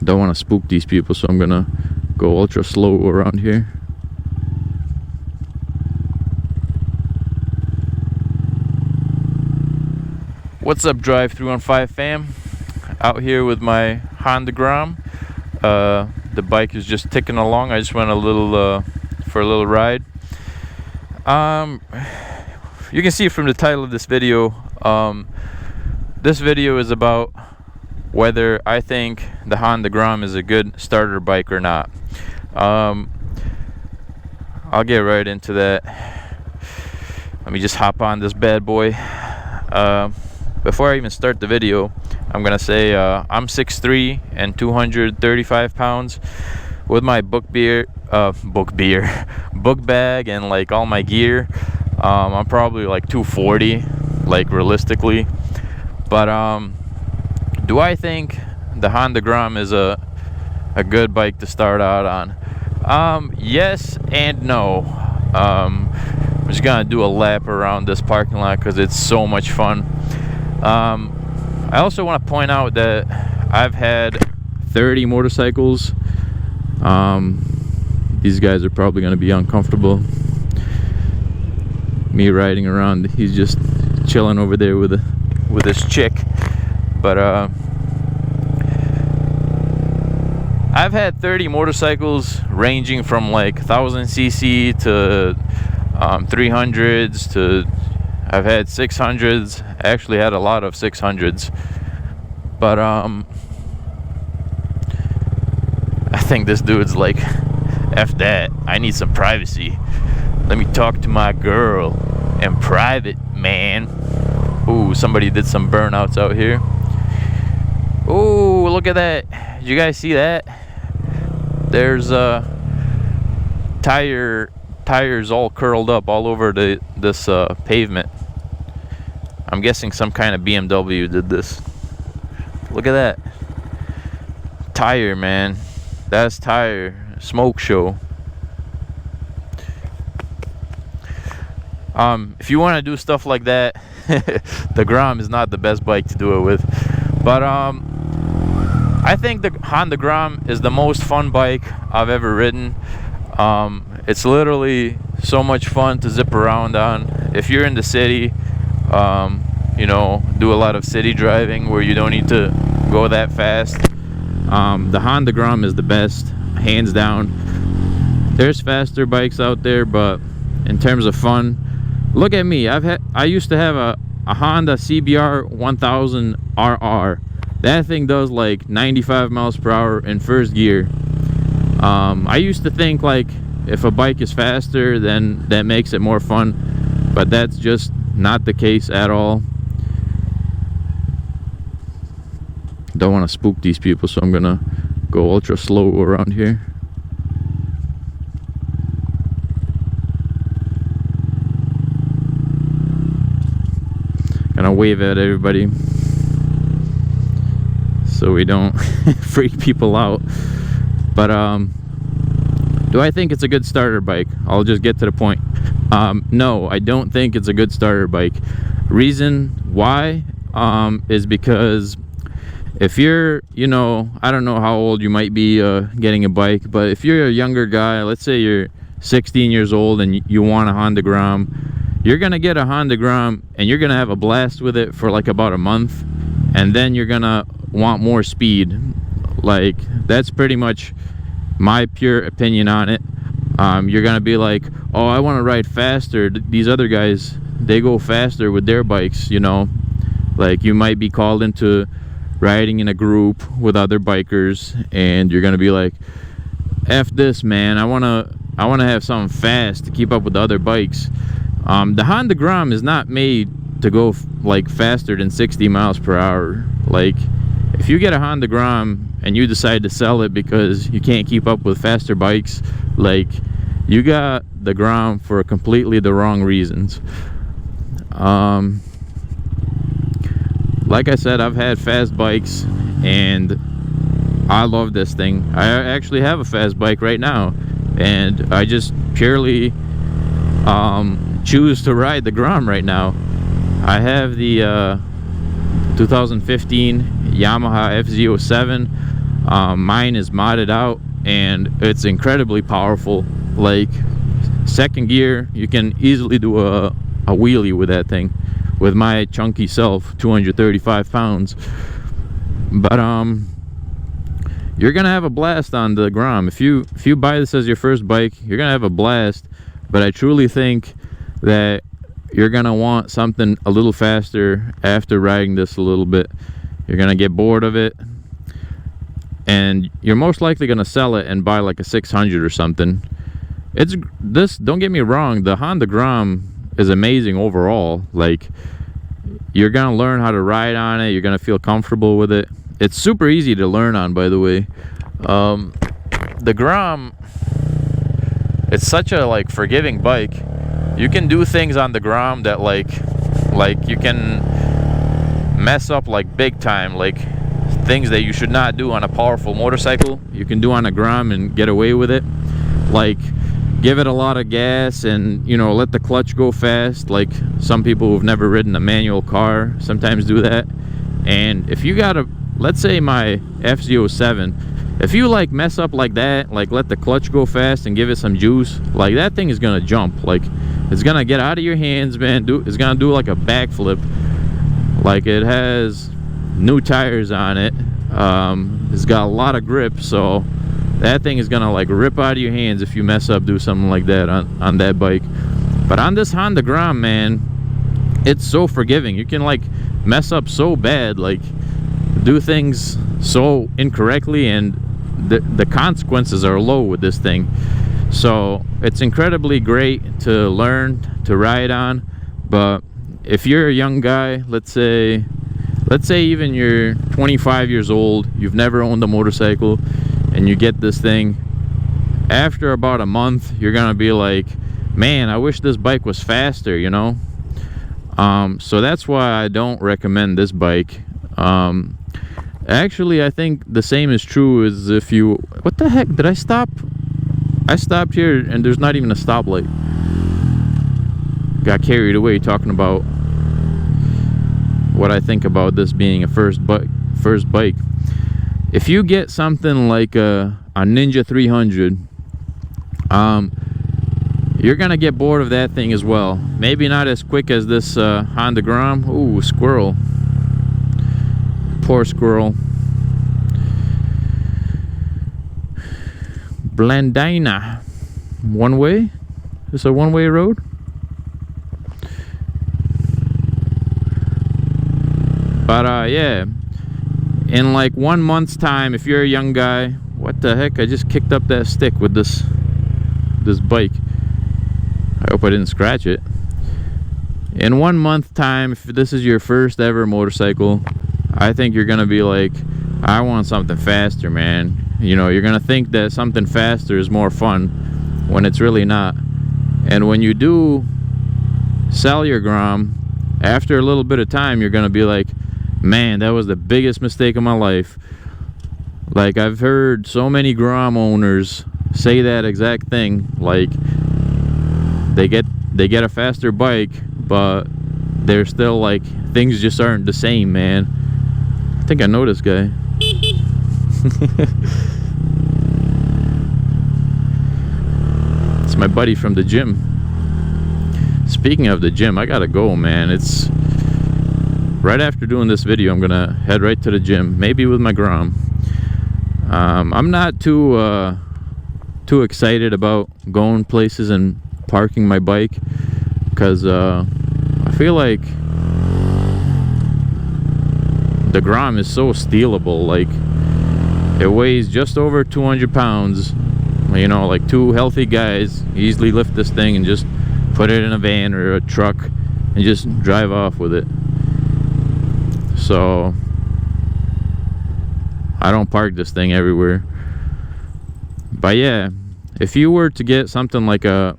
Don't want to spook these people, so I'm gonna go ultra slow around here. What's up, Drive 315 fam? Out here with my Honda GROM. The bike is just ticking along. I just went for a little ride. You can see from the title of this video, this video is about whether I think the Honda GROM is a good starter bike or not. I'll get right into that. Let me just hop on this bad boy. Before I even start the video, I'm gonna say I'm 6'3" and 235 pounds. With my book bag and like all my gear, I'm probably like 240, like realistically. But do I think the Honda GROM is a good bike to start out on? Yes and no. I'm just gonna do a lap around this parking lot because it's so much fun. I also want to point out that I've had 30 motorcycles. These guys are probably going to be uncomfortable. Me riding around, he's just chilling over there with this chick. But I've had 30 motorcycles ranging from like 1000cc to 300s to I've had 600s. I actually had a lot of 600s. But I think this dude's like, F that, I need some privacy. Let me talk to my girl in private, man. Ooh, somebody did some burnouts out here. Ooh, look at that. Did you guys see that? There's tires all curled up all over this pavement. I'm guessing some kind of BMW did this. Look at that tire, man. That's tire smoke show. If you want to do stuff like that, the GROM is not the best bike to do it with. But I think the Honda GROM is the most fun bike I've ever ridden. It's literally so much fun to zip around on. If you're in the city, you know, do a lot of city driving where you don't need to go that fast, the Honda GROM is the best, hands down. There's faster bikes out there, but in terms of fun, look at me. I used to have a Honda CBR 1000 RR. That thing does like 95 miles per hour in first gear. I used to think like if a bike is faster, then that makes it more fun, but that's just not the case at all. Don't want to spook these people, so I'm gonna go ultra slow around here. Gonna wave at everybody so we don't freak people out. But do I think it's a good starter bike? I'll just get to the point. No, I don't think it's a good starter bike. Reason why is because if you're, you know, I don't know how old you might be getting a bike, but if you're a younger guy, let's say you're 16 years old and you want a Honda GROM, you're gonna get a Honda GROM and you're gonna have a blast with it for like about a month, and then you're gonna want more speed. Like, that's pretty much my pure opinion on it. You're gonna be like, oh, I want to ride faster. These other guys, they go faster with their bikes, you know. Like, you might be called into riding in a group with other bikers, and you're gonna be like, F this, man, I wanna have something fast to keep up with the other bikes. The Honda GROM is not made to go like faster than 60 miles per hour. Like, if you get a Honda GROM and you decide to sell it because you can't keep up with faster bikes, like, you got the GROM for completely the wrong reasons. Like I said, I've had fast bikes and I love this thing. I actually have a fast bike right now, and I just purely choose to ride the GROM right now. I have the 2015 Yamaha FZ07. Mine is modded out and it's incredibly powerful. Like second gear, you can easily do a wheelie with that thing with my chunky self, 235 pounds. But you're gonna have a blast on the GROM. If you buy this as your first bike, you're gonna have a blast. But I truly think that you're gonna want something a little faster after riding this a little bit. You're gonna get bored of it, and you're most likely gonna sell it and buy like a 600 or something. Don't get me wrong, the Honda GROM is amazing overall. Like, you're gonna learn how to ride on it, you're gonna feel comfortable with it. It's super easy to learn on, by the way. The GROM, it's such a like forgiving bike. You can do things on the GROM that like you can mess up like big time, like things that you should not do on a powerful motorcycle, you can do on a GROM and get away with it. Like, give it a lot of gas and, you know, let the clutch go fast. Like some people who've never ridden a manual car sometimes do that. And if you got a, let's say my FZ07, if you like mess up like that, like let the clutch go fast and give it some juice, like that thing is gonna jump. Like, it's gonna get out of your hands, man. It's gonna do like a backflip. Like, it has new tires on it. It's got a lot of grip, so that thing is gonna like rip out of your hands if you mess up, do something like that on that bike. But on this Honda GROM, man, it's so forgiving. You can like mess up so bad, like do things so incorrectly, and the consequences are low with this thing. So it's incredibly great to learn to ride on. But if you're a young guy, let's say even you're 25 years old, you've never owned a motorcycle, and you get this thing, after about a month you're gonna be like, man, I wish this bike was faster, you know. So that's why I don't recommend this bike. Actually, I think the same is true as if you, what the heck, did I stop? I stopped here and there's not even a stoplight. Got carried away talking about what I think about this being a first bike. If you get something like a Ninja 300, you're gonna get bored of that thing as well. Maybe not as quick as this Honda GROM. Ooh, squirrel. Poor squirrel. Blandina. One way? It's a one-way road? But yeah, in like 1 month's time, if you're a young guy, what the heck, I just kicked up that stick with this bike. I hope I didn't scratch it. In 1 month time, if this is your first ever motorcycle, I think you're gonna be like, I want something faster, man. You know, you're gonna think that something faster is more fun when it's really not. And when you do sell your GROM, after a little bit of time, you're gonna be like, man, that was the biggest mistake of my life. Like, I've heard so many GROM owners say that exact thing. Like, they get a faster bike, but they're still like, things just aren't the same, man. I think I know this guy. It's my buddy from the gym. Speaking of the gym, I gotta go, man. It's right after doing this video, I'm gonna head right to the gym, maybe with my GROM. I'm not too excited about going places and parking my bike, because I feel like the GROM is so stealable. Like, it weighs just over 200 pounds. You know, like two healthy guys easily lift this thing and just put it in a van or a truck and just drive off with it. So I don't park this thing everywhere. But yeah, if you were to get something like a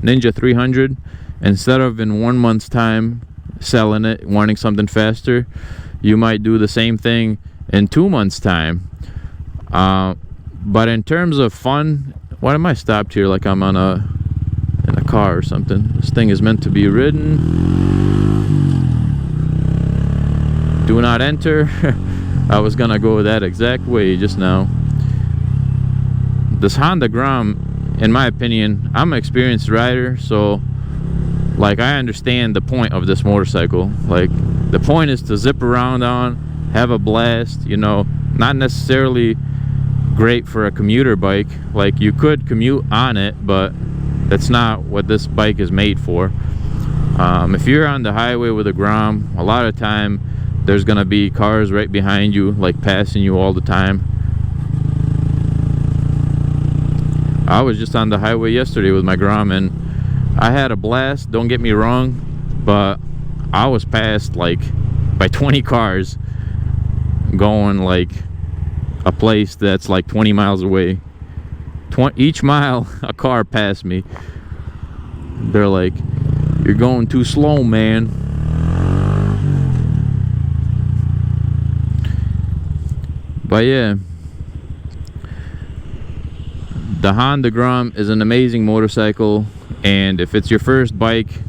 Ninja 300, instead of in 1 month's time selling it, wanting something faster, you might do the same thing in 2 months' time. But in terms of fun, why am I stopped here like I'm on in a car or something? This thing is meant to be ridden. Do not enter. I was gonna go that exact way just now. This Honda GROM, in my opinion, I'm an experienced rider, so like I understand the point of this motorcycle. Like the point is to zip around on, have a blast, you know, not necessarily great for a commuter bike. Like you could commute on it, but that's not what this bike is made for. If you're on the highway with a GROM, a lot of time there's gonna be cars right behind you, like passing you all the time. I was just on the highway yesterday with my GROM and I had a blast, don't get me wrong, but I was passed like by 20 cars going like a place that's like 20 miles away. Each mile a car passed me. They're like, "You're going too slow, man." But yeah, the Honda GROM is an amazing motorcycle, and if it's your first bike,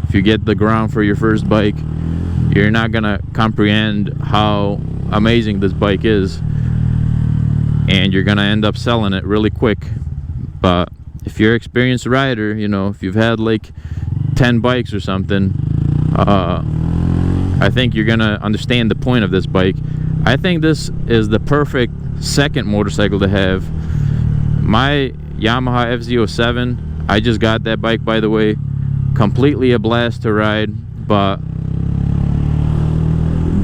if you get the GROM for your first bike, you're not gonna comprehend how amazing this bike is, and you're gonna end up selling it really quick. But if you're an experienced rider, you know, if you've had like 10 bikes or something, I think you're gonna understand the point of this bike. I think this is the perfect second motorcycle to have. My Yamaha FZ07, I just got that bike, by the way, completely a blast to ride, but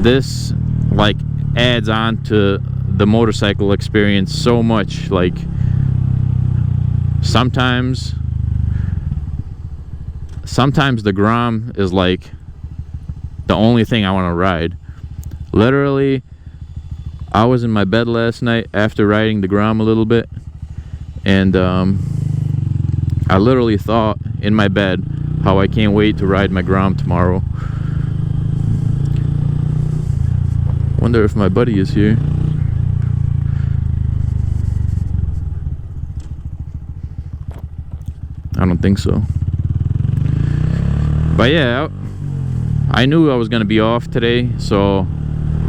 this like adds on to the motorcycle experience so much. Like sometimes the GROM is like the only thing I want to ride. Literally, I was in my bed last night after riding the GROM a little bit, and I literally thought in my bed how I can't wait to ride my GROM tomorrow. Wonder if my buddy is here. I don't think so. But yeah, I knew I was gonna be off today, so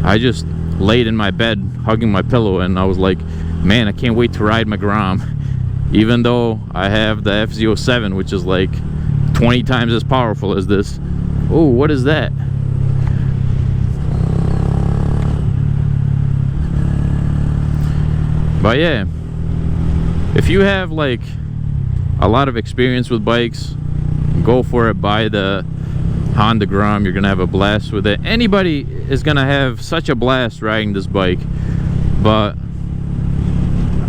I just laid in my bed hugging my pillow, and I was like, man, I can't wait to ride my GROM. Even though I have the FZ07, which is like 20 times as powerful as this. Oh, what is that? But yeah, if you have like a lot of experience with bikes, go for it. Buy the Honda GROM. You're gonna have a blast with it. Anybody is gonna have such a blast riding this bike, but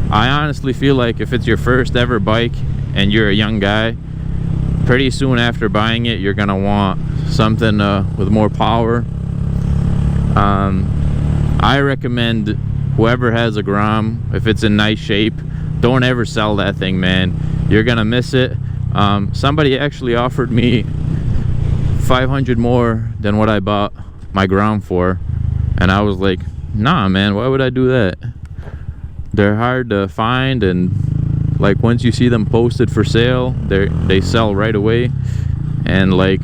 I honestly feel like if it's your first ever bike and you're a young guy, pretty soon after buying it, you're gonna want something with more power. I recommend whoever has a GROM, if it's in nice shape, don't ever sell that thing, man. You're gonna miss it. Somebody actually offered me 500 more than what I bought my GROM for, and I was like, nah, man, why would I do that? They're hard to find, and like once you see them posted for sale, they sell right away. And like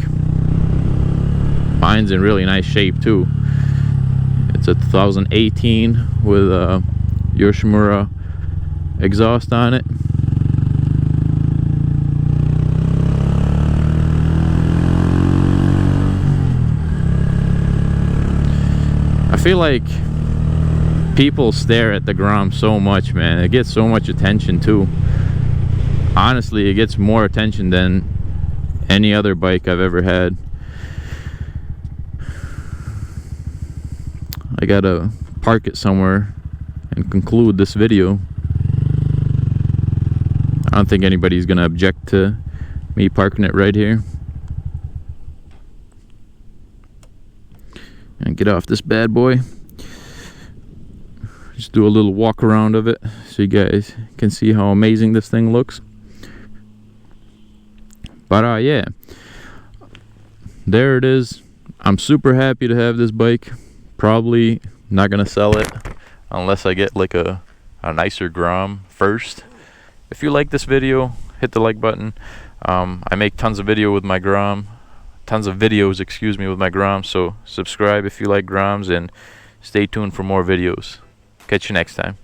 mine's in really nice shape too. It's a 2018 with a Yoshimura exhaust on it. I feel like people stare at the GROM so much, man. It gets so much attention too. Honestly, it gets more attention than any other bike I've ever had. I gotta park it somewhere and conclude this video. I don't think anybody's gonna object to me parking it right here. And get off this bad boy. Just do a little walk around of it so you guys can see how amazing this thing looks. But yeah, there it is. I'm super happy to have this bike. Probably not gonna sell it unless I get like a nicer GROM first. If you like this video, hit the like button. I make tons of videos with my GROM, with my GROM, so subscribe if you like GROMs, and Stay tuned for more videos. Catch you next time.